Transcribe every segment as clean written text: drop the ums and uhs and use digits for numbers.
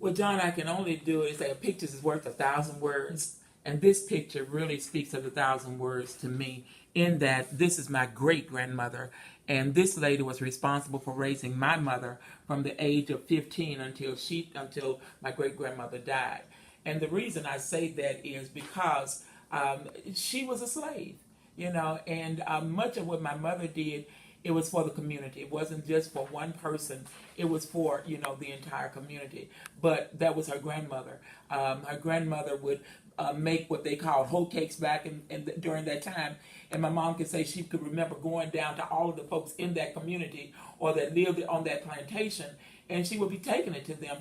Well, John, I can only do is say a picture is worth 1,000 words. And this picture really speaks of 1,000 words to me, in that this is my great grandmother. And this lady was responsible for raising my mother from the age of 15 until my great grandmother died. And the reason I say that is because she was a slave, and much of what my mother did, it was for the community. It wasn't just for one person. It was for, the entire community. But that was her grandmother. Her grandmother would make what they called hoe cakes back during that time. And my mom could say she could remember going down to all of the folks in that community or that lived on that plantation, and she would be taking it to them,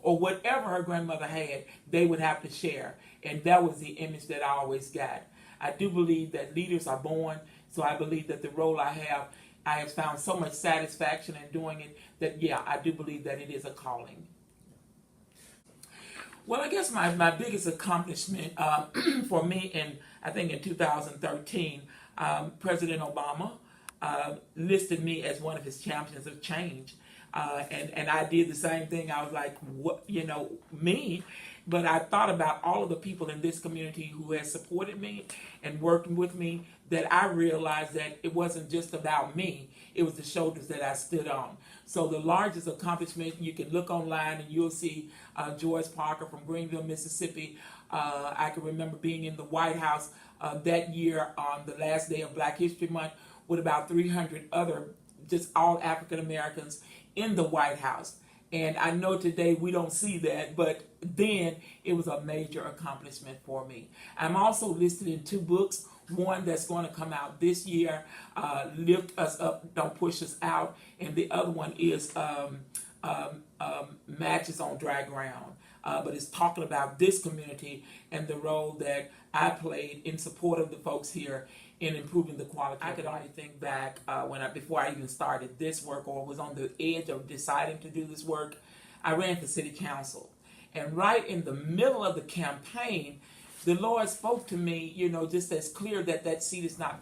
or whatever her grandmother had, they would have to share. And that was the image that I always got. I do believe that leaders are born, so I believe that the role I have found so much satisfaction in doing it that, yeah, I do believe that it is a calling. Well, I guess my biggest accomplishment for me, I think in 2013, President Obama listed me as one of his champions of change. And I did the same thing. I was like, what, me? But I thought about all of the people in this community who has supported me and working with me, that I realized that it wasn't just about me. It was the shoulders that I stood on. So the largest accomplishment, you can look online and you'll see Joyce Parker from Greenville, Mississippi. I can remember being in the White House that year on the last day of Black History Month with about 300 other, just all African Americans in the White House. And I know today we don't see that, but then it was a major accomplishment for me. I'm also listed in 2 books. One that's going to come out this year, Lift Us Up, Don't Push Us Out. And the other one is Matches on Dry Ground. But it's talking about this community and the role that I played in support of the folks here in improving the quality. I could only think back before I even started this work or was on the edge of deciding to do this work. I ran for city council, and right in the middle of the campaign, the Lord spoke to me, just as clear that seat is not big